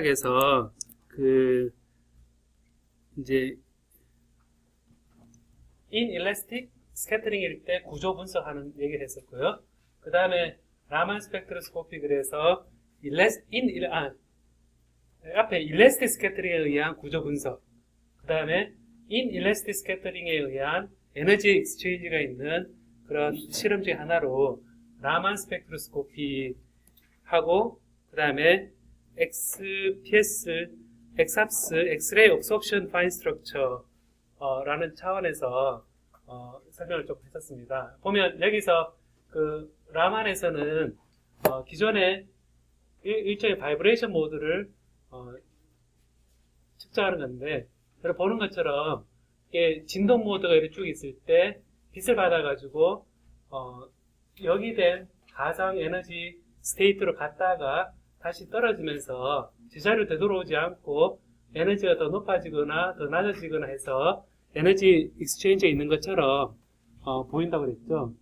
에서 이제 inelastic 스캐터링일 때 구조 분석하는 얘기를 했었고요. 그 다음에 라만 스펙트로스코피 그래서 앞에 elastic 스캐터링에 의한 구조 분석, 그 다음에 inelastic 스캐터링에 의한 에너지 익스체인지가 있는 그런 실험 중에 하나로 라만 스펙트로스코피 하고, 그 다음에 XPS, XAPS, X-ray Absorption Fine Structure 라는 차원에서 설명을 좀 했었습니다. 보면 여기서 그 라만에서는 기존에 일종의 바이브레이션 모드를 측정하는 건데, 여러분 보는 것처럼 이게 진동 모드가 이렇게 쭉 있을 때 빛을 받아가지고 여기 된 가상 에너지 스테이트로 갔다가 다시 떨어지면서 제자리로 되돌아오지 않고 에너지가 더 높아지거나 더 낮아지거나 해서 에너지 익스체인지에 있는 것처럼 보인다고 그랬죠.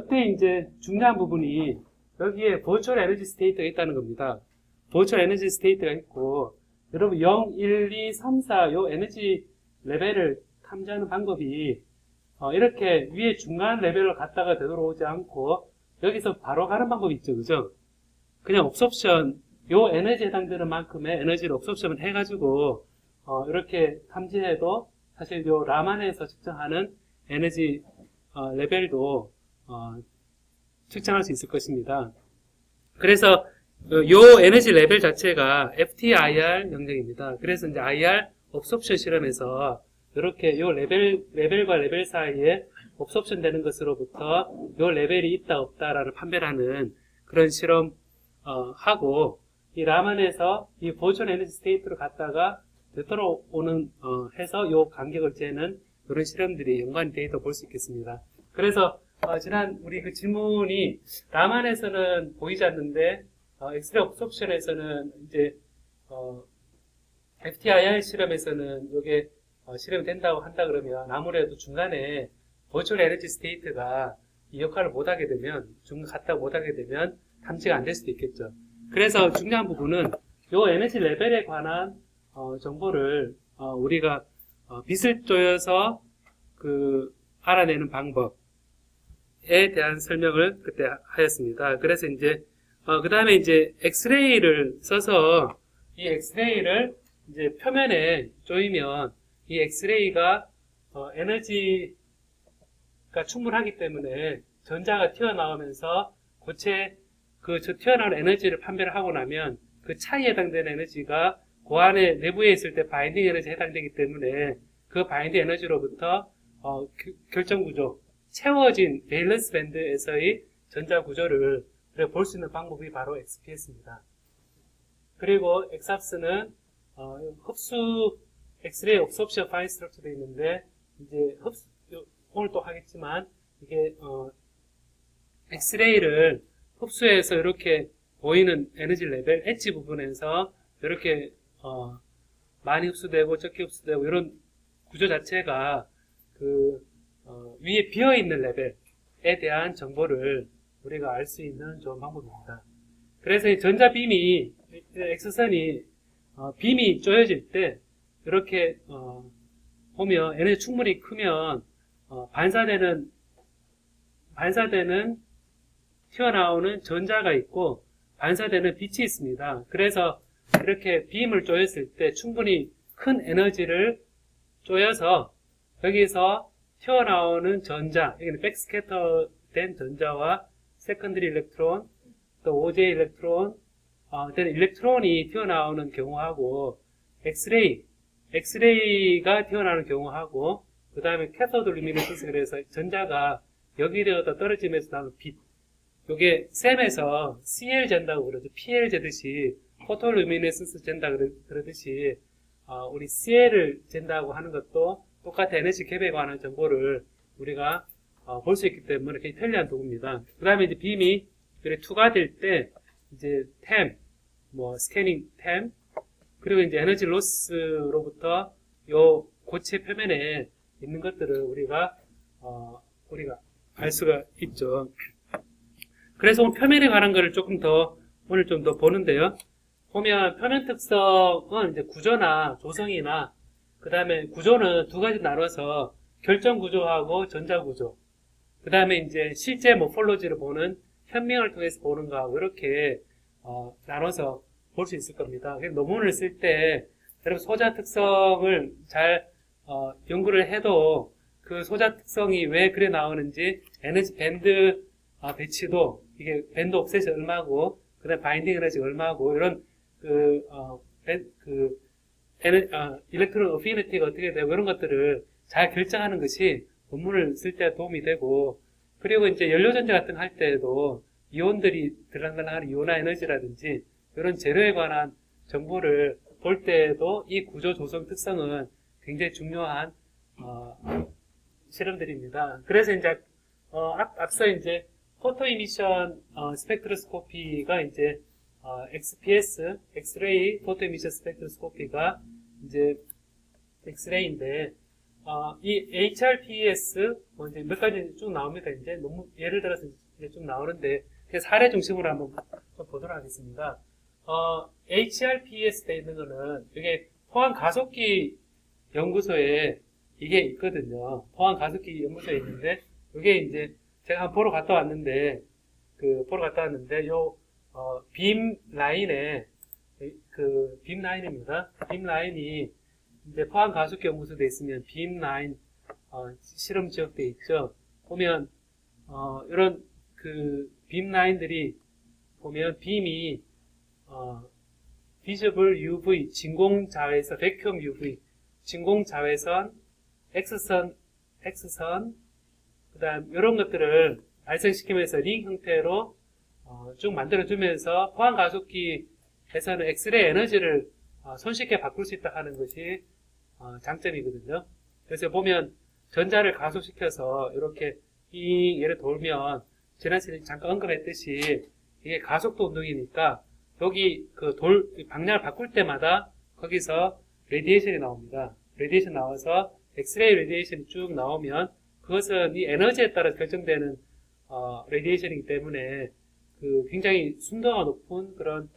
이때 이제 중요한 부분이 여기에 버추얼 에너지 스테이트가 있다는 겁니다. 버추얼 에너지 스테이트가 있고, 여러분 0, 1, 2, 3, 4 요 에너지 레벨을 탐지하는 방법이 이렇게 위에 중간 레벨을 갔다가 되돌아오지 않고 여기서 바로 가는 방법이 있죠, 그죠? 그냥 옵섭션, 요 에너지에 해당되는 만큼의 에너지를 옵섭션을 해가지고 이렇게 탐지해도 사실 요 라만에서 측정하는 에너지 레벨도 측정할 수 있을 것입니다. 그래서 요 에너지 레벨 자체가 FTIR 영역입니다. 그래서 이제 IR 옵섭션 실험에서 이렇게 요 레벨과 레벨 사이에 옵섭션 되는 것으로부터 요 레벨이 있다 없다라는 판별을 하는 그런 실험 하고, 이 라만에서 이 버추얼 에너지 스테이트로 갔다가 되돌아오는 해서 요 간격을 재는 이런 실험들이 연관이 되어 있다고 볼 수 있겠습니다. 그래서 지난 우리 그 질문이 라만에서는 보이지 않는데 엑스레이 옵섭션에서는 이제 FTIR 실험에서는 이게 실험이 된다고 한다 그러면 아무래도 중간에 버추얼 에너지 스테이트가 이 역할을 못하게 되면, 중간 갔다가 못하게 되면 탐지가 안 될 수도 있겠죠. 그래서 중요한 부분은 요 에너지 레벨에 관한 정보를 우리가 빛을 쪼여서 알아내는 방법에 대한 설명을 그때 하였습니다. 그래서 이제 그 다음에 이제 엑스레이를 써서 이 엑스레이를 이제 표면에 쪼이면 이 엑스레이가 에너지가 충분하기 때문에 전자가 튀어나오면서 고체 저 튀어나오는 에너지를 판별을 하고 나면 그 차이에 해당되는 에너지가 그 안에 내부에 있을 때 바인딩 에너지에 해당되기 때문에 그 바인딩 에너지로부터 결정 구조, 채워진 밸런스 밴드에서의 전자 구조를 볼 수 있는 방법이 바로 XPS입니다. 그리고 XAPS는 흡수 엑스레이 옵섭션 파인 스트럭처도 있는데, 이제 오늘 또 하겠지만 이게 엑스레이를 흡수해서 이렇게 보이는 에너지 레벨 엣지 부분에서 이렇게 많이 흡수되고 적게 흡수되고 이런 구조 자체가 위에 비어있는 레벨에 대한 정보를 우리가 알 수 있는 좋은 방법입니다. 그래서 이 전자빔이 X선이 빔이 쪼여질 때 이렇게 보면 에너지 충분히 크면 반사되는 튀어나오는 전자가 있고 반사되는 빛이 있습니다. 그래서 이렇게 빔을 쪼였을 때 충분히 큰 에너지를 쪼여서 여기서 튀어나오는 전자, 여기는 백스캐터 된 전자와 세컨드리 일렉트론, 또 OJ 일렉트론, 일렉트론이 튀어나오는 경우하고 엑스레이가 튀어나오는 경우하고, 그 다음에 캐소드 루미네센스, 그래서 전자가 여기되어서 떨어지면서 나오는 빛, 요게 셈에서 CL 잰다고 그러죠. PL 재듯이 포토루미네센스 잰다 그러듯이 우리 CL을 잰다고 하는 것도 똑같은 에너지 갭에 관한 정보를 우리가 볼 수 있기 때문에 굉장히 편리한 도구입니다. 그 다음에 이제 빔이 투가 될 때 이제 템, 스캐닝 템, 그리고 이제 에너지 로스로부터 요 고체 표면에 있는 것들을 우리가 알 수가 있죠. 그래서 오늘 표면에 관한 거를 조금 더 오늘 좀 더 보는데요. 보면 표면 특성은 이제 구조나 조성이나 그 다음에 구조는 두 가지 나눠서 결정 구조하고 전자 구조. 그 다음에 이제 실제 모폴로지를 보는 현명을 통해서 보는 거하고 이렇게 나눠서 볼 수 있을 겁니다. 그래서 논문을 쓸 때 여러분 소자 특성을 잘 연구를 해도 그 소자 특성이 왜 그래 나오는지 에너지 밴드 배치도 이게 밴드 옵셋이 얼마고 그다음 바인딩 에너지 얼마고 이런 일렉트론 어피니티가 어떻게 되고 이런 것들을 잘 결정하는 것이 논문을 쓸 때 도움이 되고 그리고 이제 연료전자 같은 거 할 때도 이온들이 들락날락하는 이온화 에너지라든지 이런 재료에 관한 정보를 볼 때도 이 구조 조성 특성은 굉장히 중요한 실험들입니다. 그래서 이제 앞서 이제 포토 이미션 스펙트로스코피가 이제 XPS, 엑스레이 포토 이미션 스펙트로스코피가 이제 엑스레이인데 이 HRPS 뭐 이제 몇 가지 쭉 나옵니다. 이제 너무 예를 들어서 이제 좀 나오는데 사례 중심으로 한번 좀 보도록 하겠습니다. HRPS 돼 있는 거는 이게 포항 가속기 연구소에 이게 있거든요. 포항 가속기 연구소에 있는데 이게 이제 제가 한번 보러 갔다 왔는데 빔 라인에 빔 라인입니다. 빔 라인이 이제 포항 가속기 연구소에 있으면 빔 라인 실험 지역돼 있죠. 보면 이런 빔 라인들이 보면 빔이 비저블 UV 진공 자외선 백큐엄 UV 진공 자외선 X선 그다음 이런 것들을 발생시키면서 링 형태로 쭉 만들어주면서 포항 가속기에서는 엑스레이 에너지를 손쉽게 바꿀 수 있다 하는 것이 장점이거든요. 그래서 보면 전자를 가속시켜서 이렇게 이 얘를 돌면 지난 시간에 잠깐 언급했듯이 이게 가속도 운동이니까 여기 방향을 바꿀 때마다 거기서 레디에이션이 나옵니다. 레디에이션 나와서 엑스레이 레디에이션이 쭉 나오면 그것은 이 에너지에 따라 결정되는 레디에이션이기 때문에 굉장히 순도가 높은 그런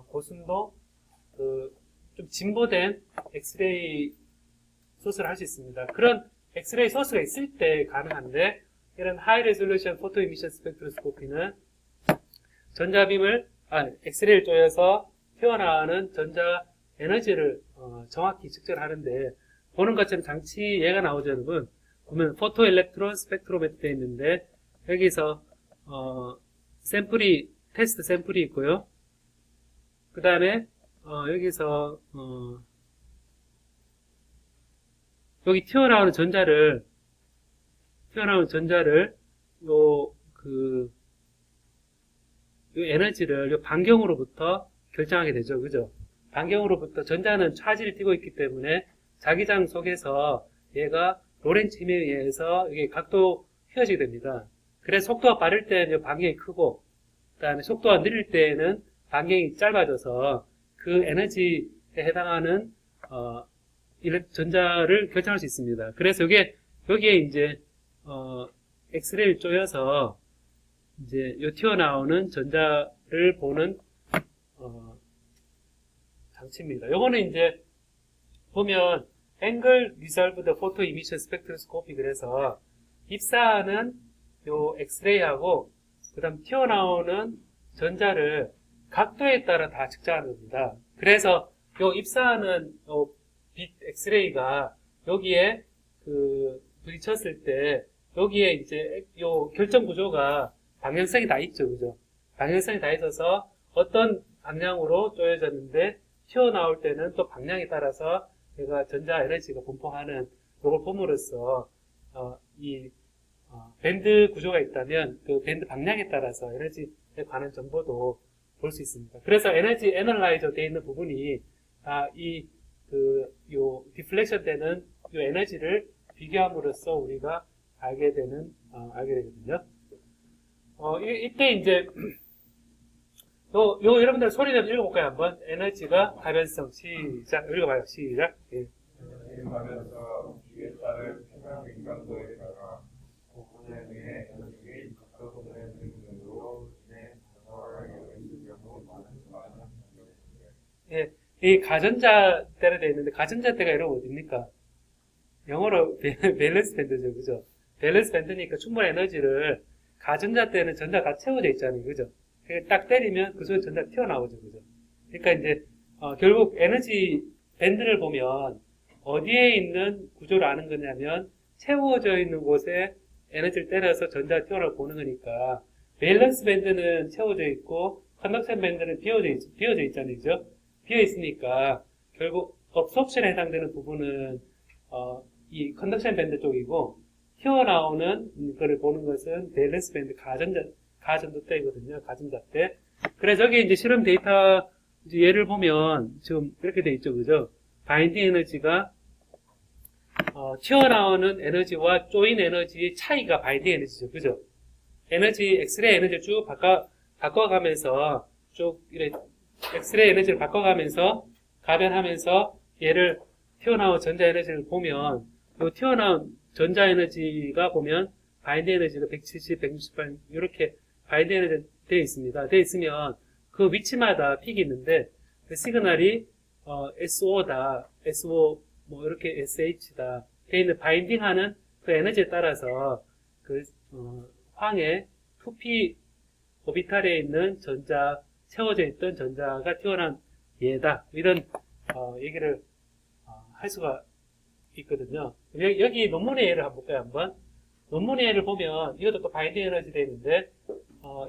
고순도 좀 진보된 엑스레이 소스를 할 수 있습니다. 그런 엑스레이 소스가 있을 때 가능한데 이런 하이 레졸루션 포토 이미션 스펙트로스코피는 엑스레이를 쪼여서 튀어나오는 전자 에너지를 정확히 측정하는데 보는 것처럼 장치 얘가 나오죠, 여러분. 보면 포토 일렉트론 스펙트로메트로 되어 있는데 여기서 테스트 샘플이 있고요. 그 다음에 여기서 여기 튀어나오는 전자를 요 에너지를 요 반경으로부터 결정하게 되죠. 그죠? 반경으로부터 전자는 차지를 띠고 있기 때문에 자기장 속에서 얘가 로렌츠 힘에 의해서 이게 각도 휘어지게 됩니다. 그래서 속도가 빠를 때는 반경이 크고 그 다음에 속도가 느릴 때는 반경이 짧아져서 그 에너지에 해당하는 전자를 결정할 수 있습니다. 그래서 여기에 이제 엑스레이를 쪼여서 이제 요 튀어나오는 전자를 보는 장치입니다. 요거는 이제 보면 Angle Resolved Photo Emission Spectroscopy 그래서 입사하는 요 엑스레이하고 그 다음 튀어나오는 전자를 각도에 따라 다 측정하는 겁니다. 그래서 요 입사하는 빛 엑스레이가 여기에 부딪혔을 때 여기에 이제 요 결정 구조가 방향성이 다 있죠, 그죠? 방향성이 다 있어서 어떤 방향으로 쪼여졌는데 튀어나올 때는 또 방향에 따라서 얘가 전자 에너지가 분포하는 요걸 봄으로써 밴드 구조가 있다면 그 밴드 방향에 따라서 에너지에 관한 정보도 볼 수 있습니다. 그래서 에너지 애널라이저 되어 있는 부분이 요 디플렉션 되는 요 에너지를 비교함으로써 우리가 알게 되거든요. 이때 이제 요 여러분들 소리 내서 읽어볼까요? 한번. 에너지가 가변성. 시작. 읽어봐요. 시작. 예. 가면서 이에 따른 평형 인간도에다가 부분에 의해 에너지의 각도 부분의 등으로 인해 작동하게 있을 경우 많은 이 가전자대로 되어 있는데 가전자대가 이러면 어딥니까? 영어로 밸런스 밴드죠, 그죠? 밸런스 밴드니까 충분한 에너지를 가전자대는 전자 다 채워져 있잖아요, 그죠? 딱 때리면 그 속에 전자 튀어나오죠, 그죠? 그러니까 이제 결국 에너지 밴드를 보면 어디에 있는 구조를 아는 거냐면 채워져 있는 곳에 에너지를 때려서 전자가 튀어나오고 보는 거니까 밸런스 밴드는 채워져 있고 컨덕션 밴드는 비어져 있잖아요, 그죠? 비어 있으니까 결국 업소프션에 해당되는 부분은 이 컨덕션 밴드 쪽이고 튀어나오는 거를 보는 것은 밸런스 밴드 가전도대이거든요. 가전자대. 그래 저기 이제 실험 데이터 이제 예를 보면 지금 이렇게 돼 있죠, 그죠? 바인딩 에너지가 튀어나오는 에너지와 조인 에너지의 차이가 바인딩 에너지죠, 그죠? 에너지 엑스레이 에너지를 쭉 바꿔가면서 쭉 이렇게 엑스레이 에너지를 바꿔가면서 가변하면서 얘를 튀어나온 전자 에너지를 보면 이 튀어나온 전자 에너지가 보면 바인딩 에너지가 170, 168 이렇게 바인딩 에너지 되어 있습니다. 되어 있으면 그 위치마다 픽이 있는데 그 시그널이 SO다, SO 뭐 이렇게 SH다 되어 있는 바인딩하는 그 에너지에 따라서 그 황의 2p 오비탈에 있는 전자 채워져 있던 전자가 튀어나온 얘다 이런 얘기를 할 수가 있거든요. 여기 논문의 예를 한번 볼까요, 한번? 논문의 예를 보면, 이것도 또 바인딩 에너지 되어 있는데,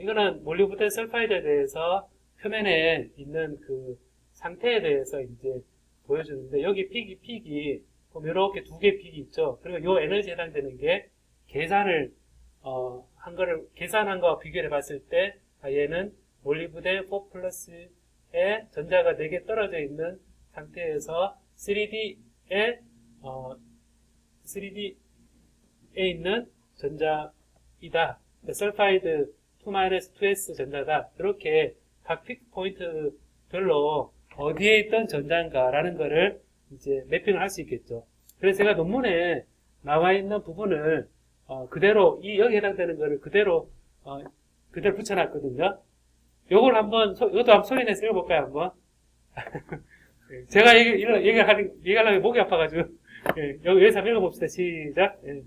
이거는 몰리브덴 설파이드에 대해서 표면에 있는 그 상태에 대해서 이제 보여주는데, 여기 픽이, 보면 이렇게 두 개 픽이 있죠. 그리고 요 에너지에 해당되는 게 계산한 거와 비교해 봤을 때, 얘는 몰리브덴 4 플러스에 전자가 4개 떨어져 있는 상태에서 3D에 있는 전자이다. 설파이드 2-2s 전자다. 이렇게 각 픽 포인트별로 어디에 있던 전자인가라는 거를 이제 매핑을 할 수 있겠죠. 그래서 제가 논문에 나와 있는 부분을 그대로 여기 해당되는 거를 그대로 붙여놨거든요. 요걸 이것도 한번 소리 내서 읽어볼까요, 한번? 제가 얘기하려면 목이 아파가지고. 예, 여기서 한번 읽어봅시다. 시작. 예.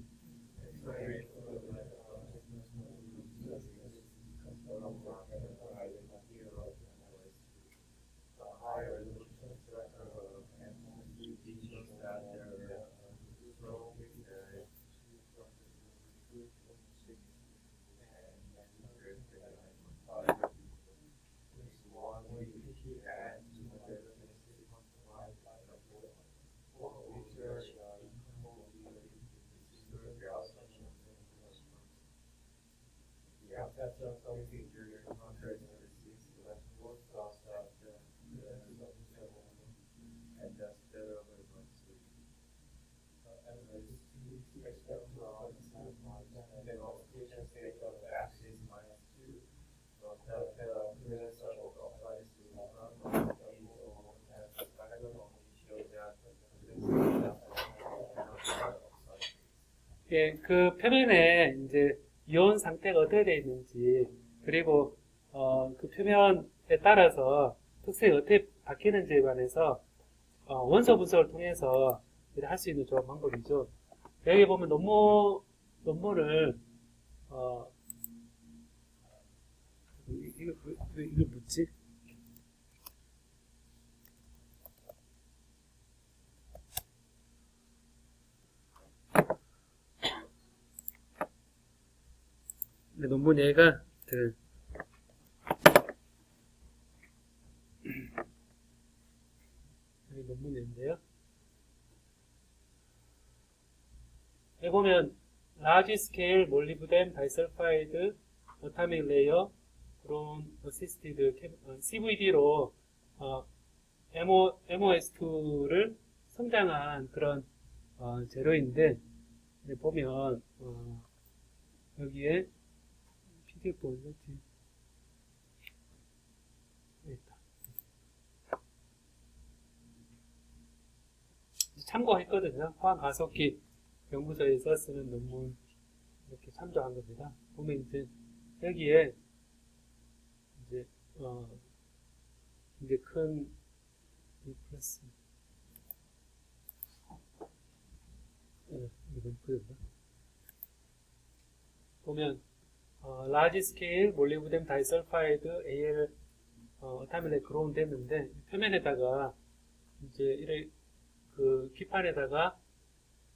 예, 그 표면에 이제 이온 상태가 어떻게 되어 있는지, 그리고 그 표면에 따라서 특성이 어떻게 바뀌는지에 관해서 원소 분석을 통해서 할 수 있는 좋은 방법이죠. 여기 보면 논문을 이거 묻지? 논문 얘가 여기 논문인데요. 여기 보면 large scale molybdenum disulfide atomic layer grown assisted CVD로 MOS2를 성장한 그런 재료인데 보면 여기에 PDF 보면 있다. 참고했거든요. 화학가속기 연구소에서 쓰는 논문 이렇게 참조한 겁니다. 보면 이제 여기에 이제 큰 B 플러스. 이건 그대로다. 보면 large scale 몰리브덴 다이설파이드 AL 타밀에 그로운 됐는데 표면에다가 이제 이래 그 기판에다가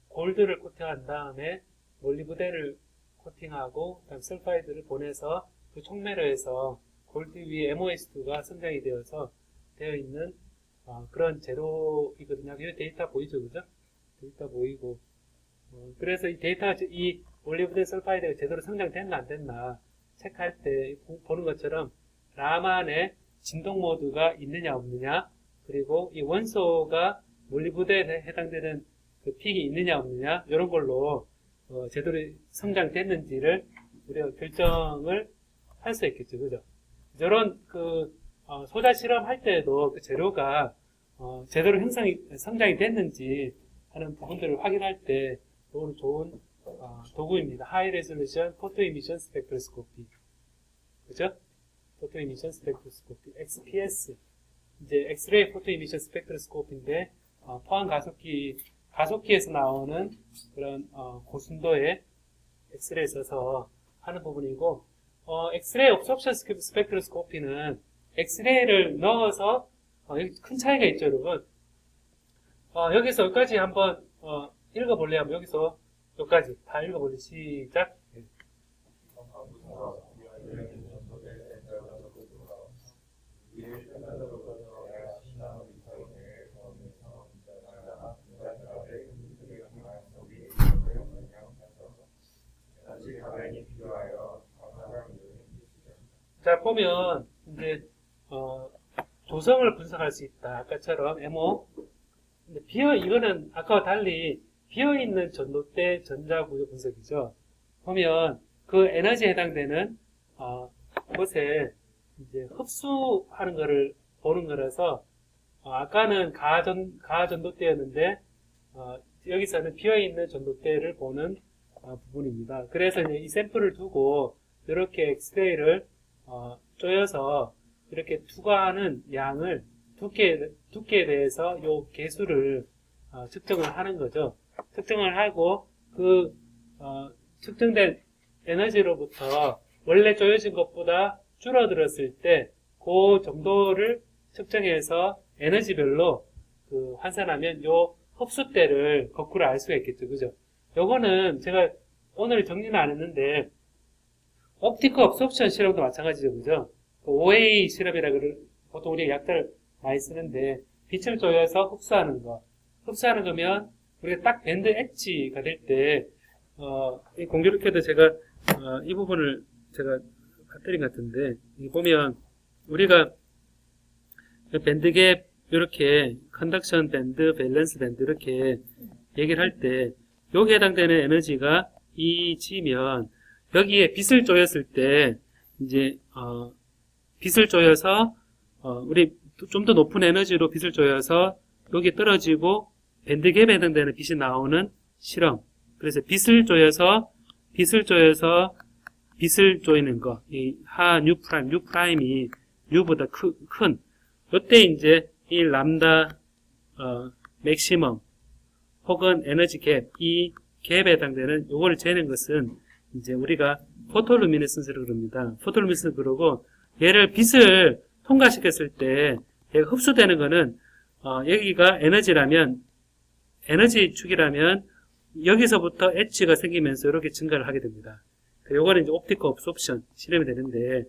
골드를 코팅한 다음에 몰리브덴을 코팅하고 그다음 설파이드를 보내서 그 촉매로해서 골드 위에 MOS2가 선장이 되어 있는 그런 재료이거든요. 이 데이터 보이죠, 그죠? 데이터 보이고 그래서 이 데이터 이 몰리브덴 설파이드가 제대로 성장됐나 안 됐나 체크할 때 보는 것처럼 라만에 진동 모드가 있느냐 없느냐 그리고 이 원소가 몰리브덴에 해당되는 그 픽이 있느냐 없느냐 이런 걸로 제대로 성장됐는지를 우리가 결정을 할 수 있겠죠, 그죠? 이런 소자 실험할 때에도 그 재료가 제대로 성장이 됐는지 하는 부분들을 확인할 때 좋은 도구입니다. 하이 레졸루션 포토 이미션 스펙트로스코피, 그죠? 포토 이미션 스펙트로스코피, XPS, 이제 엑스레이 포토 이미션 스펙트로스코피인데 포항 가속기에서 나오는 그런 고순도의 엑스레이에 있어서 하는 부분이고, 엑스레이 옵소션 스펙트로스코피는 엑스레이를 넣어서 여기 큰 차이가 있죠, 여러분. 여기서 여기까지 한번 읽어볼래요? 하면 여기서 여기까지 다 읽어볼래요? 시작. 자, 보면 이제 조성을 분석할 수 있다. 아까처럼 MO. 근데 이거는 아까와 달리 비어있는 전도대 전자구조 분석이죠. 보면 그 에너지에 해당되는 곳에 이제 흡수하는 거를 보는 거라서 아까는 가전도대였는데 여기서는 비어있는 전도대를 보는 부분입니다. 그래서 이제 이 샘플을 두고 이렇게 엑스레이를 쪼여서 이렇게 투과하는 양을 두께에 대해서 요 개수를 측정을 하는 거죠. 측정을 하고 그 측정된 에너지로부터 원래 쪼여진 것보다 줄어들었을 때 그 정도를 측정해서 에너지별로 환산하면 요 흡수대를 거꾸로 알 수가 있겠죠. 그죠? 요거는 제가 오늘 정리는 안 했는데 옵티컬 업소프션 실험도 마찬가지죠. 그죠? OA 실험이라 보통 우리가 약들을 많이 쓰는데 빛을 쪼여서 흡수하는 거면 우리가 딱 밴드 엣지가 될 때 공교롭게도 제가 이 부분을 제가 봤더니 같은데 여기 보면 우리가 밴드 갭 이렇게 컨덕션 밴드, 밸런스 밴드 이렇게 얘기를 할 때 여기에 해당되는 에너지가 G면 여기에 빛을 쪼였을 때 이제 빛을 쪼여서 우리 좀 더 높은 에너지로 빛을 쪼여서 여기 떨어지고 밴드갭에 해당되는 빛이 나오는 실험. 그래서 빛을 쪼여서 빛을 쪼이는 거. 이 뉴 프라임이 뉴보다 큰. 요때 이제 이 람다 맥시멈 혹은 에너지 갭, 이 갭에 해당되는 요거를 재는 것은 이제 우리가 포토루미네센스를 그럽니다. 포토루미네센스 그러고 얘를 빛을 통과시켰을 때 얘가 흡수되는 거는 여기가 에너지 축이라면 여기서부터 엣지가 생기면서 이렇게 증가를 하게 됩니다. 요거는 이제 옵티컬 업소프션 실험이 되는데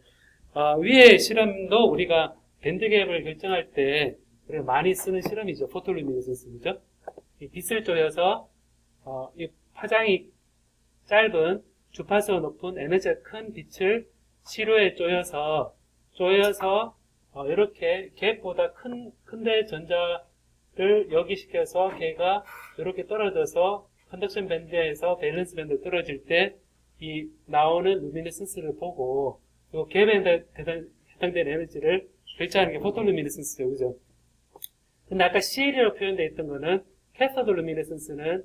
위에 실험도 우리가 밴드갭을 결정할 때 우리가 많이 쓰는 실험이죠. 포토루미네센스, 그죠? 이 빛을 쪼여서 이 파장이 짧은 주파수가 높은 에너지가 큰 빛을 시료에 쪼여서 이렇게 갭보다 큰데 전자를 여기시켜서 걔가 이렇게 떨어져서 컨덕션 밴드에서 밸런스 밴드 떨어질 때 이 나오는 루미네센스를 보고 요 갭에 해당되는 에너지를 결정하는 게 포토루미네센스죠, 그죠? 근데 아까 CL이라고 표현되어 있던 거는 캐서드 루미네센스는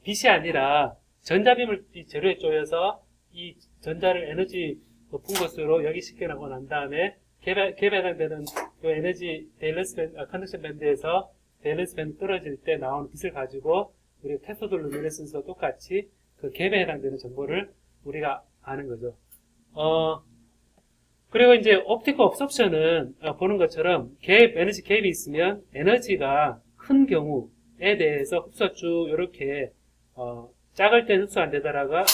빛이 아니라 전자빔을 이 재료에 쪼여서 이 전자를 에너지 높은 곳으로 여기시켜나고 난 다음에 갭에 해당되는 요 에너지 데일러스 밴드, 컨덕션 밴드에서 데일러스 밴드 떨어질 때 나오는 빛을 가지고 우리가 캐소드 루미네선스와 똑같이 그 갭에 해당되는 정보를 우리가 아는 거죠. 그리고 이제 옵티컬 업섭션은 보는 것처럼 에너지 갭이 있으면 에너지가 큰 경우에 대해서 흡수가 쭉 이렇게 작을 땐 흡수 안 되다가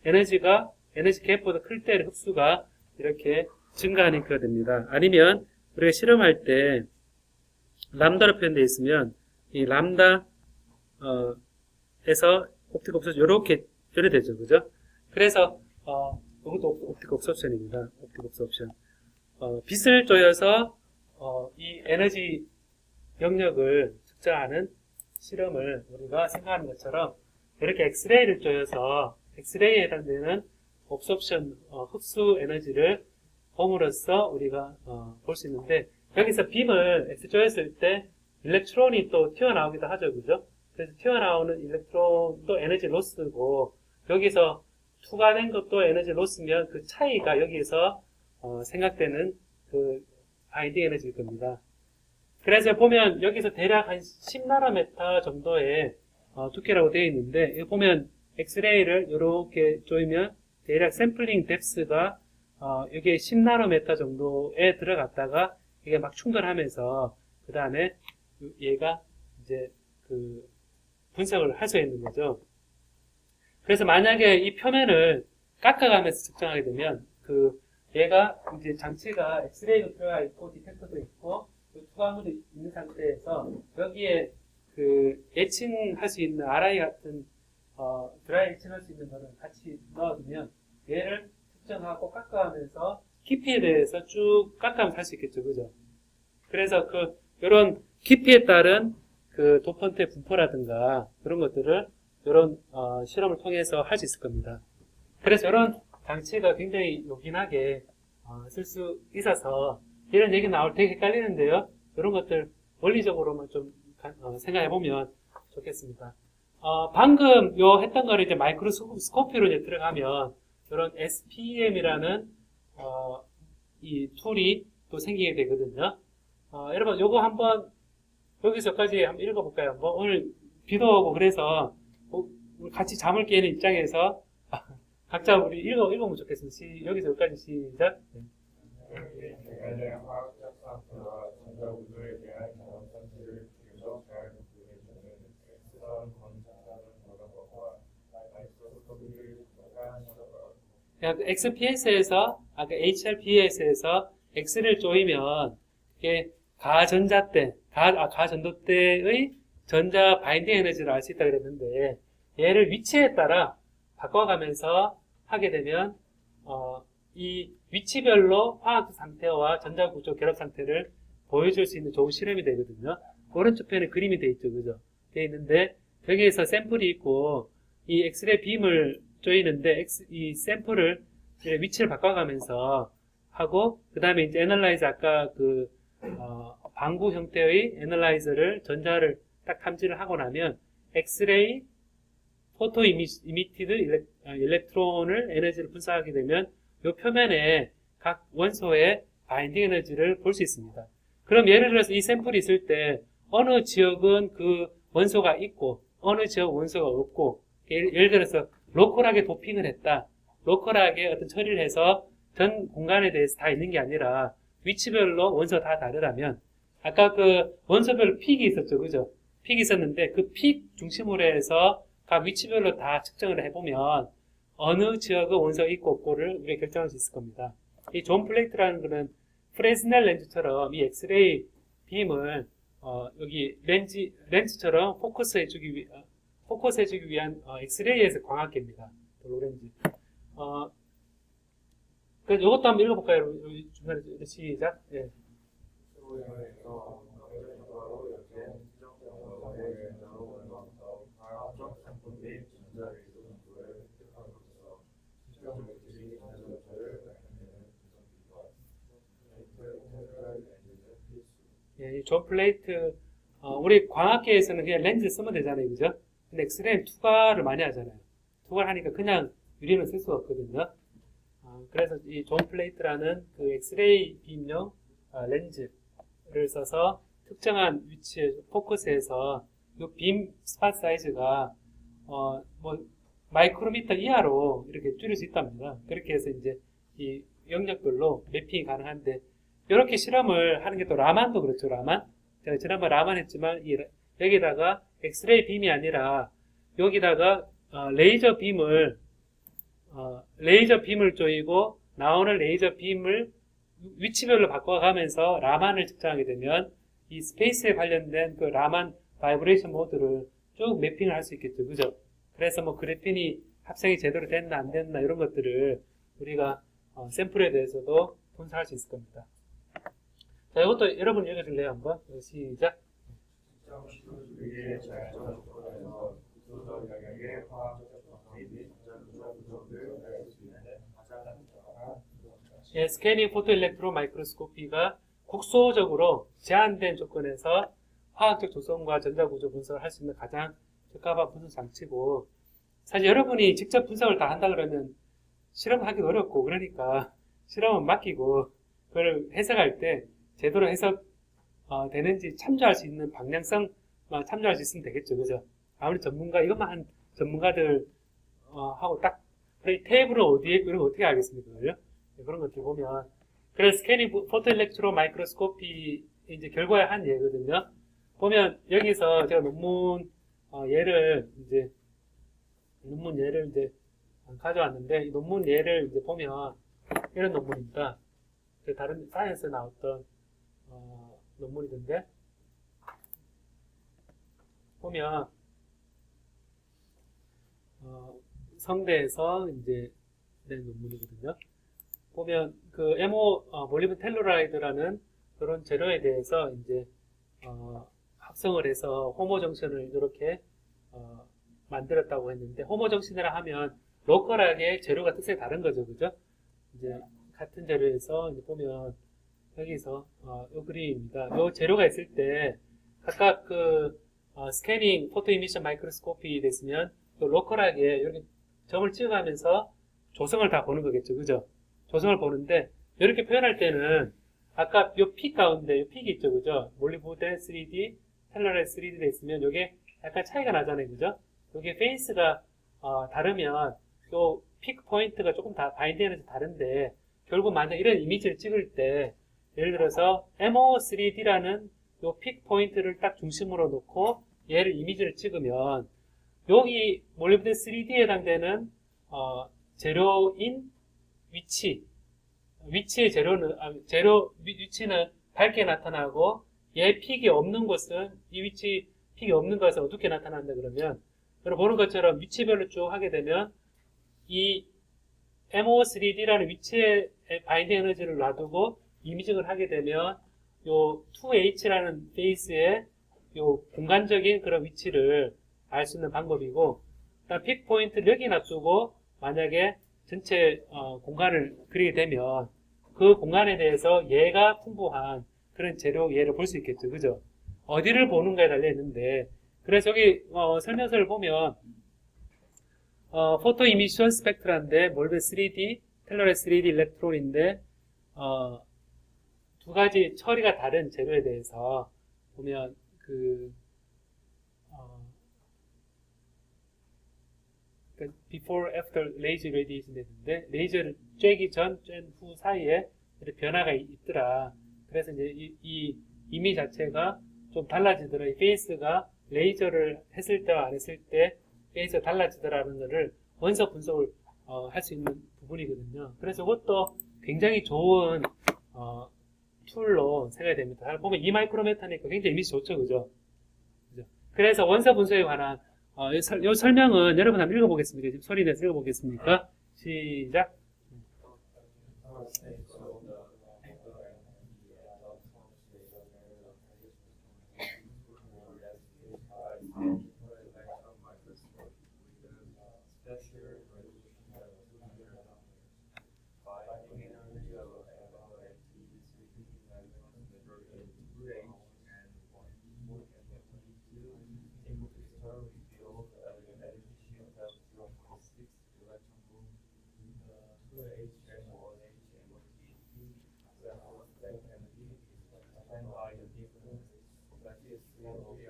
에너지 갭보다 클 때 흡수가 이렇게 증가하니까 됩니다. 아니면 우리가 실험할 때 람다로 표현되어 있으면 이 람다 에서 옵티컬 업섭션 이렇게 표현되죠, 그죠? 그래서 이것도 옵티컬 업섭션입니다. 옵티컬 업섭션. 빛을 조여서 이 에너지 영역을 측정하는 실험을 우리가 생각하는 것처럼 이렇게 엑스레이를 조여서 엑스레이에 해당되는 옵섭션 흡수 에너지를 봄으로써 우리가 볼 수 있는데 여기서 빔을 엑스 조였을 때 일렉트론이 또 튀어나오기도 하죠, 그죠? 그래서 튀어나오는 일렉트론도 에너지 로스고 여기서 투과된 것도 에너지 로스면 그 차이가 여기에서 생각되는 그 바인딩 에너지일 겁니다. 그래서 보면 여기서 대략 한 10나노미터 정도의 두께라고 되어 있는데 여기 보면 엑스레이를 이렇게 조이면 대략 샘플링 뎁스가 여기에 10나노미터 정도에 들어갔다가 이게 막 충돌하면서 그 다음에 얘가 이제 그 분석을 할 수 있는 거죠. 그래서 만약에 이 표면을 깎아가면서 측정하게 되면 얘가 이제 장치가 엑스레이도 들어가 있고 디텍터도 있고 투과물이 있는 상태에서 여기에 예측할 수 있는 RI 같은 드라이 예측할 수 있는 거를 같이 넣어두면 얘를 측정하고 깎아가면서 깊이에 대해서 쭉 깎아가면서 할 수 있겠죠, 그죠? 그래서 이런 깊이에 따른 도펀트의 분포라든가 그런 것들을 이런 실험을 통해서 할 수 있을 겁니다. 그래서 이런 장치가 굉장히 요긴하게 쓸 수 있어서 이런 얘기 나올 때 되게 헷갈리는데요. 이런 것들 원리적으로만 좀 생각해 보면 좋겠습니다. 방금 했던 거를 이제 마이크로스코피로 이제 들어가면 이런 SPM이라는 이 툴이 또 생기게 되거든요. 여러분 요거 한번 여기서까지 한번 읽어볼까요? 한번 오늘 비도 오고 그래서 우리 같이 잠을 깨는 입장에서 각자 우리 읽어보면 좋겠습니다. 여기서 여기까지 시작. 인간의 화학적 상태와 전자 구조에 대한 경험 상태를 비교적 잘 구분해주는 엑스선 검사하는 방법과 마이크로스코피를 통한 방법. XPS에서 아까 HRPS에서 X를 조이면 이게 가전도 때의 전자 바인딩 에너지를 알 수 있다 그랬는데 얘를 위치에 따라 바꿔가면서 하게 되면 이 위치별로 화학 상태와 전자 구조 결합 상태를 보여줄 수 있는 좋은 실험이 되거든요. 오른쪽 편에 그림이 돼 있죠, 그죠? 돼 있는데 여기에서 샘플이 있고 이 엑스레이 빔을 조이는데 이 샘플을 위치를 바꿔가면서 하고 그 다음에 이제 애널라이저 아까 방구 형태의 애널라이저를 전자를 딱 탐지를 하고 나면 엑스레이 포토 이미티드 일렉트론을 에너지를 분석하게 되면 이 표면에 각 원소의 바인딩 에너지를 볼 수 있습니다. 그럼 예를 들어서 이 샘플이 있을 때 어느 지역은 그 원소가 있고 어느 지역 원소가 없고 예를 들어서 로컬하게 도핑을 했다. 로컬하게 어떤 처리를 해서 전 공간에 대해서 다 있는 게 아니라 위치별로 원소가 다 다르다면 아까 원소별로 픽이 있었죠, 그죠? 픽이 있었는데 그 픽 중심으로 해서 각 위치별로 다 측정을 해보면 어느 지역의 원소가 있고 없고를 우리가 결정할 수 있을 겁니다. 이 존 플레이트라는 거는 프레스넬 렌즈처럼 이 엑스레이 빔을 여기 렌즈처럼 포커스해주기 위한 엑스레이에서 광학계입니다. 로렌즈. 그래서 이것도 한번 읽어볼까요? 중간에 시작. 예. 예, 존 플레이트, 우리 광학계에서는 그냥 렌즈 쓰면 되잖아요, 그죠? 근데 엑스레이는 투과를 많이 하잖아요. 투과를 하니까 그냥 유리는 쓸 수가 없거든요. 그래서 이 존 플레이트라는 그 엑스레이 빔용 렌즈를 써서 특정한 위치에 포커스에서 이 빔 스팟 사이즈가 뭐 마이크로미터 이하로 이렇게 줄일 수 있답니다. 그렇게 해서 이제 이 영역별로 매핑이 가능한데, 이렇게 실험을 하는 게 또 라만도 그렇죠. 라만, 제가 지난번 라만 했지만 여기다가 엑스레이 빔이 아니라 여기다가 레이저 빔을 조이고 나오는 레이저 빔을 위치별로 바꿔가면서 라만을 측정하게 되면 이 스페이스에 관련된 그 라만 바이브레이션 모드를 쭉 매핑을 할 수 있겠죠. 그죠? 그래서 뭐 그래핀이 합성이 제대로 됐나 안 됐나 이런 것들을 우리가 샘플에 대해서도 분석할 수 있을 겁니다. 자, 이것도 여러분 읽어줄래요? 한번 시작. 위의 자연적 조건에서 구조적 영역의 화학적 성질 및 구조를 알수 있는 가장 적합한 예, 스캐닝 포토 일렉트로 마이크로스코피가 국소적으로 제한된 조건에서 화학적 조성과 전자구조 분석을 할 수 있는 가장 적합한 분석 장치고, 사실 여러분이 직접 분석을 다 한다 그러면 실험하기 어렵고, 그러니까 실험은 맡기고 그걸 해석할 때 제대로 해석 되는지 참조할 수 있는 방향성만 참조할 수 있으면 되겠죠. 그죠? 아무리 전문가, 이것만 한 전문가들 하고 딱 이 테이블은 어디에 이런 거 어떻게 알겠습니까? 그죠? 그런 것들 보면, 그래서 스캐닝 포토 일렉트로 마이크로스코피 이제 결과의 한 예거든요. 보면 여기서 제가 논문 예를 이제 가져왔는데, 이 논문 예를 이제 보면 이런 논문입니다. 다른 사이언스에 나왔던 논문이던데, 보면 성대에서 이제 낸 논문이거든요. 보면 그 몰리브 텔루라이드라는 그런 재료에 대해서 이제 합성을 해서 호모 정신을 이렇게 만들었다고 했는데, 호모 정신이라 하면 로컬하게 재료가 특색이 다른 거죠. 그죠? 이제 같은 재료에서 이제 보면 여기서 요 그림입니다. 요 재료가 있을 때 각각 그 스캐닝 포토 이미션 마이크로스코피 됐으면 또 로컬하게 이렇게 점을 찍어가면서 조성을 다 보는 거겠죠. 그죠? 조성을 보는데, 이렇게 표현할 때는 아까 요 픽 가운데 요 픽이 있죠. 그죠? 몰리브덴 3D, 텔러레 3D 돼 있으면 요게 약간 차이가 나잖아요. 그죠? 요게 페이스가 다르면 요 픽 포인트가 조금 다 바인딩에서 다른데, 결국 만약 이런 이미지를 찍을 때 예를 들어서 MO3D라는 요 픽 포인트를 딱 중심으로 놓고 얘를 이미지를 찍으면 여기 몰리브덴 3D에 해당되는 재료인 위치의 재료 위치는 밝게 나타나고, 얘 픽이 없는 곳은 이 위치 픽이 없는 것은 어둡게 나타난다. 그러면 여러분 보는 것처럼 위치별로 쭉 하게 되면 이 MO3D라는 위치에 바인딩 에너지를 놔두고 이미징을 하게 되면 요 2H라는 페이스의 요 공간적인 그런 위치를 알 수 있는 방법이고, 일단 픽 포인트를 여기 놔두고 만약에 전체 공간을 그리게 되면 그 공간에 대해서 얘가 풍부한 그런 재료 얘를 볼 수 있겠죠. 그죠? 어디를 보는가에 달려 있는데, 그래서 여기 설명서를 보면 포토 이미션 스펙트라인데 몰리브 3D, 텔러레 3D 일렉트론인데 두 가지 처리가 다른 재료에 대해서 보면 before, after laser radiation 됐는데, 레이저를 쬐기 전, 쬐 후 사이에 이렇게 변화가 있더라. 그래서 이제 이 이미 자체가 좀 달라지더라. 이 페이스가 레이저를 했을 때와 안 했을 때 페이스가 달라지더라는 것을 원서 분석을 할 수 있는 부분이거든요. 그래서 이것도 굉장히 좋은 툴로 생각이 됩니다. 잘 보면 2마이크로메타니까 굉장히 이미지 좋죠. 그죠? 그래서 원서 분석에 관한 이 설명은 여러분 한번 읽어보겠습니다. 지금 소리 내서 읽어보겠습니까? 시작.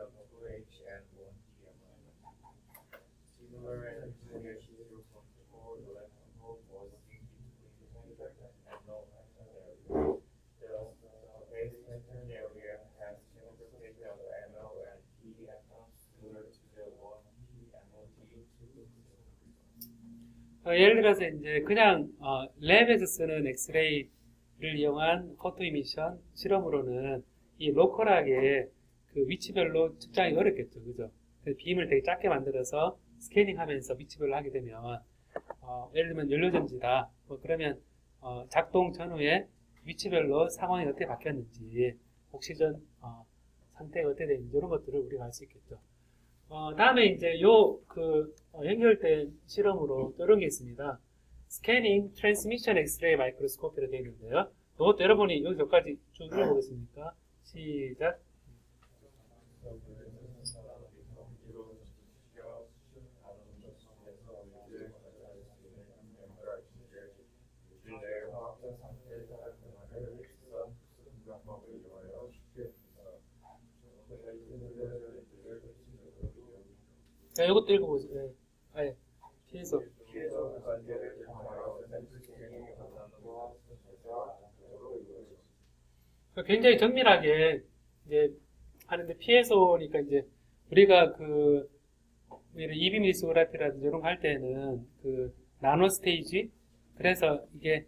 of 2H and 1T. Similar and linear shear control the rectangle was between and no area. The base pattern area has symmetry of ML and T atoms similar to the 1T and 1T. 예를 들어서 이제 그냥 랩에서 쓰는 엑스레이를 이용한 포토 이미션 실험으로는 이 로컬하게 그 위치별로 측정이 어렵겠죠, 그죠? 그래서 빔을 되게 작게 만들어서 스캐닝하면서 위치별로 하게 되면 예를 들면 연료전지다. 뭐 그러면 작동 전후에 위치별로 상황이 어떻게 바뀌었는지, 옥시전 상태가 어떻게 되는지 이런 것들을 우리가 알 수 있겠죠. 다음에 이제 연결된 실험으로 또 이런 게 있습니다. 스캐닝 트랜스미션 엑스레이 마이크로스코피로 되어 있는데요. 이것도 여러분이 여기서까지 쭉 읽어보겠습니까? 시작. 자, 이것도 읽어보세요. 예. 피해서. 굉장히 정밀하게 이제 하는데 피해서니까 이제 우리가 이비 미스그래피라든지 이런 거 할 때는 그 나노 스테이지, 그래서 이게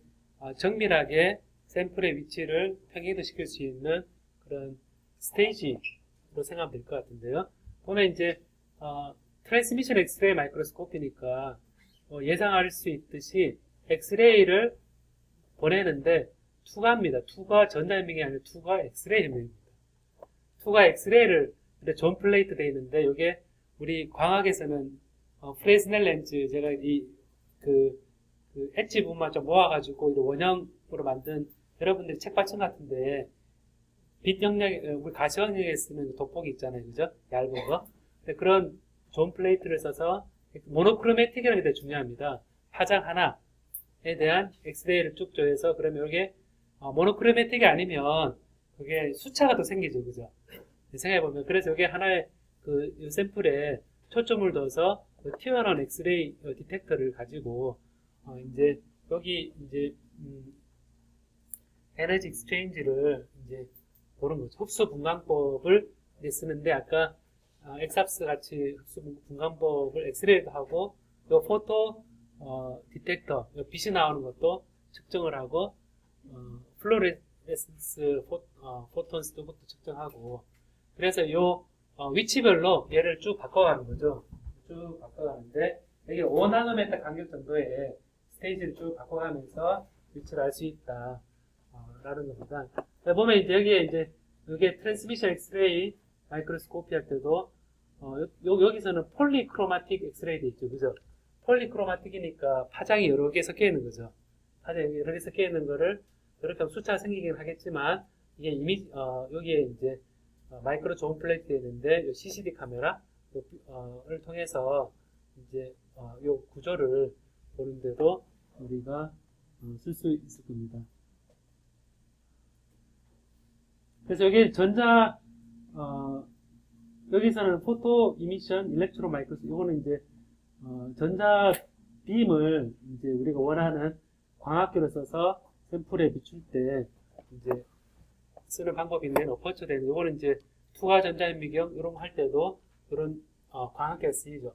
정밀하게 샘플의 위치를 평행도 시킬 수 있는 그런 스테이지로 생각하면 될 것 같은데요. 보면 이제 트랜스미션 엑스레이 마이크로스코피니까 예상할 수 있듯이 엑스레이를 보내는데 투과입니다. 투과 전자현미경이 아니라 투과 엑스레이 현미경입니다. 투과 엑스레이를 존 플레이트 되어 있는데 이게 우리 광학에서는 프레스넬 렌즈, 제가 그 엣지 부분만 좀 모아가지고 이런 원형으로 만든 여러분들이 책받침 같은데 빛 영역, 우리 가시광 영역에 쓰는 돋보기 있잖아요, 그죠? 얇은 거. 그런 존 플레이트를 써서 모노크로매틱이라는 게 되게 중요합니다. 파장 하나에 대한 엑스레이를 쭉 조여서 그러면 이게 모노크로매틱이 아니면 그게 수차가 더 생기죠, 그죠? 생각해보면 그래서 이게 하나의 이 샘플에 초점을 둬서 튀어나온 엑스레이 디텍터를 가지고 이제 여기 이제 에너지 익스체인지를 이제 보는 거죠. 흡수 분광법을 이제 쓰는데 아까 엑삽스 같이 흡수 분광법을 엑스레이도 하고 요 포토 디텍터, 요 빛이 나오는 것도 측정을 하고 플로레센스 포톤스도 그것도 측정하고, 그래서 요 위치별로 얘를 쭉 바꿔가는 거죠. 쭉 바꿔가는데 여기 5나노미터 간격 정도의 스테이지를 쭉 바꿔가면서 위치를 알 수 있다 라는 겁니다. 보면 이제 여기에 이제 이게 트랜스미션 엑스레이 마이크로스코피 할 때도 여기서는 폴리크로마틱 엑스레이 돼 있죠, 그죠? 폴리크로마틱이니까 파장이 여러 개 섞여 있는 거죠. 파장이 여러 개 섞여 있는 거를 이렇게 하면 숫자가 생기긴 하겠지만 이게 여기에 이제 마이크로 존 플레이트 있는데 CCD 카메라를 통해서 이제 요 구조를 보는데도 우리가 쓸 수 있을 겁니다. 그래서 여기 여기서는 포토 이미션 일렉트로 마이크로스코피, 이거는 이제 전자 빔을 이제 우리가 원하는 광학기를 써서 샘플에 비출 때 이제 쓰는 방법인데 어퍼처 되는, 이거는 이제 투과 전자현미경 이런 거 할 때도 그런 광학기가 쓰이죠.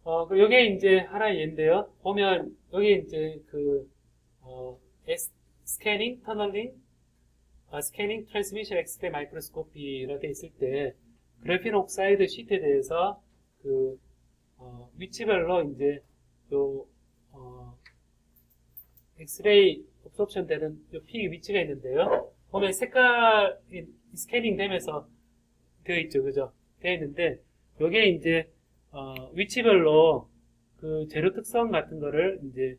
그리고 여기에 이제 하나의 예인데요. 보면 여기 이제 스캐닝, 터널링, 스캐닝 트랜스미션 엑스레이 마이크로스코피로 되어 있을 때 그래핀 옥사이드 시트에 대해서 위치별로 이제 엑스레이 옵섭션 되는 요 픽의 위치가 있는데요. 보면 색깔이 스캐닝 되면서 되어 있죠, 그죠? 되어 있는데 요게 이제 위치별로 그 재료 특성 같은 거를 이제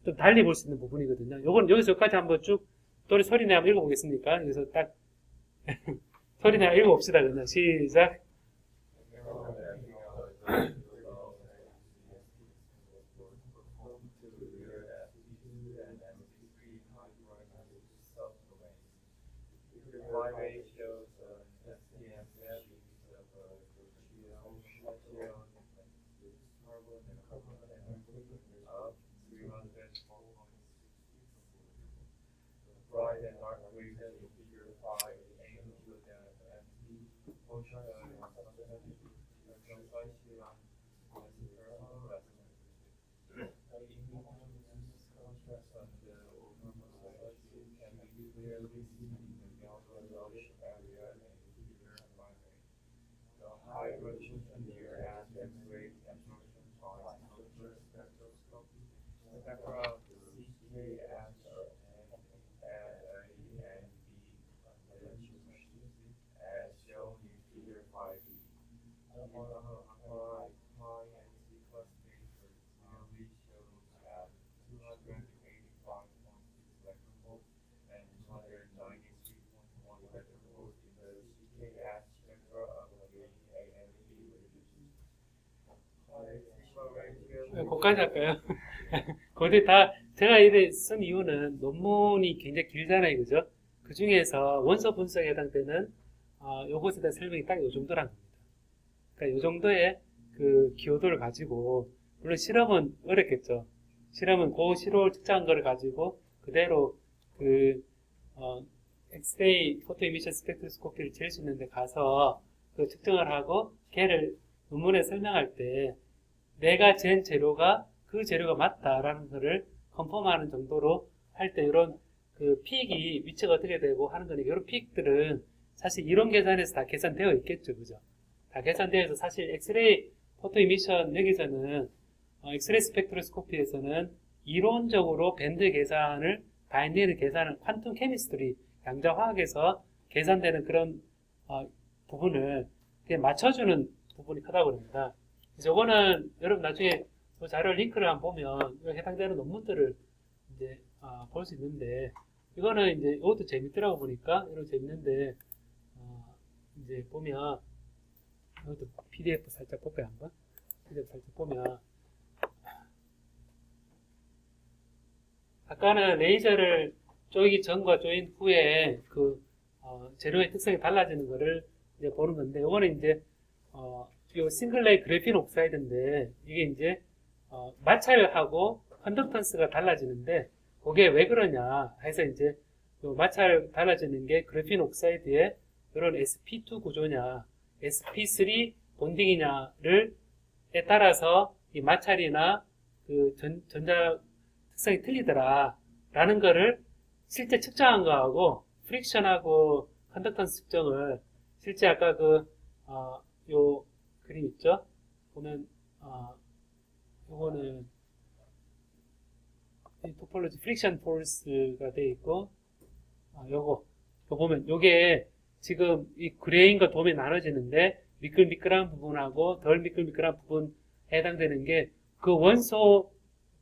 좀 달리 볼 수 있는 부분이거든요. 요건 여기서 여기까지 한번 쭉 또 소리내 한번 읽어보겠습니까? 여기서 딱 소리내 읽어봅시다. 그냥 시작. Bright and dark green figure 5 aim to the empty ocean can be clearly seen in the outer ocean area and figure 5A. The high resolution near and X-ray absorption time culture spectroscopy spectra of CKS as shown in figure 5B. High-NC clustering clearly shows at 285.6 electron and 293.1 electron in the CKS spectra of the A and B regions. High sigma ratio. 거기까지 할까요? 거기 다 제가 이래 쓴 이유는 논문이 굉장히 길잖아요, 그죠? 그 중에서 원소 분석에 해당되는 요것에 대한 설명이 딱 요 정도란 겁니다. 그러니까 요 정도의 그 기호도를 가지고, 물론 실험은 어렵겠죠. 실험은 그 시로를 측정한 거를 가지고 그대로 그 엑스레이 포토 이미션 스펙트로스코피를 잴 수 있는 데 가서 그 측정을 하고 걔를 논문에 설명할 때 내가 잰 재료가 그 재료가 맞다라는 거를 컨펌하는 정도로 할 때 이런 그 픽이 위치가 어떻게 되고 하는 거니까 이런 픽들은 사실 이론 계산에서 다 계산되어 있겠죠, 그죠? 다 계산되어 있어서 사실 엑스레이 포토 이미션 여기서는 엑스레이 스펙트로스코피에서는 이론적으로 밴드 계산을 바인딩 계산을 퀀텀 케미스트리 양자화학에서 계산되는 그런 부분을 맞춰주는 부분이 크다고 합니다. 그래서 이거는 여러분 나중에 그 자료 링크를 한번 보면 해당되는 논문들을 이제 볼 수 있는데, 이거는 이제 이것도 재밌더라고 보니까 이런 재밌는데 이제 보면 이것도 PDF 살짝 볼까요 한번? PDF 살짝 보면 아까는 레이저를 쪼이기 전과 쪼인 후에 그 재료의 특성이 달라지는 거를 이제 보는 건데, 이거는 이제 요 싱글레이 그래핀 옥사이드인데 이게 이제 마찰하고 컨덕턴스가 달라지는데 그게 왜 그러냐 해서 이제 요 마찰 달라지는 게 그래핀 옥사이드의 이런 sp2 구조냐 sp3 본딩이냐를 에 따라서 이 마찰이나 그 전자 특성이 틀리더라 라는 거를 실제 측정한 거하고 프릭션하고 컨덕턴스 측정을 실제 아까 요 그림 있죠? 보면 요거는 이 토폴로지 프릭션 포스가 되어 있고 요거 보면 요게 지금 이 그레인과 돔이 나눠지는데 미끌미끌한 부분하고 덜 미끌미끌한 부분에 해당되는 게 그 원소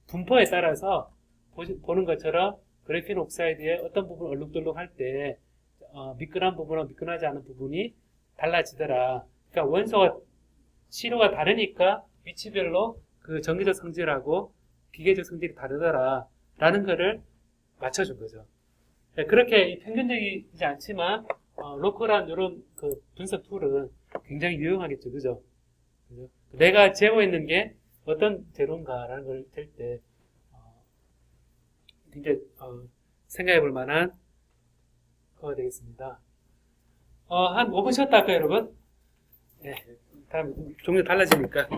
분포에 따라서 보는 것처럼 그래핀 옥사이드의 어떤 부분 얼룩덜룩 할 때 미끌한 부분하고 미끌하지 않은 부분이 달라지더라. 그러니까 원소가 시료가 다르니까 위치별로 그 전기적 성질하고 기계적 성질이 다르더라 라는 거를 맞춰준 거죠. 그렇게 평균적이지 않지만 로컬한 이런 그 분석 툴은 굉장히 유용하겠죠, 그죠? 내가 제거했는 게 어떤 재료인가라는 걸 될 때 굉장히 생각해 볼 만한 거가 되겠습니다. 한 5분 쉬었다 할까요, 여러분? 네, 다음 종류 달라지니까. 네.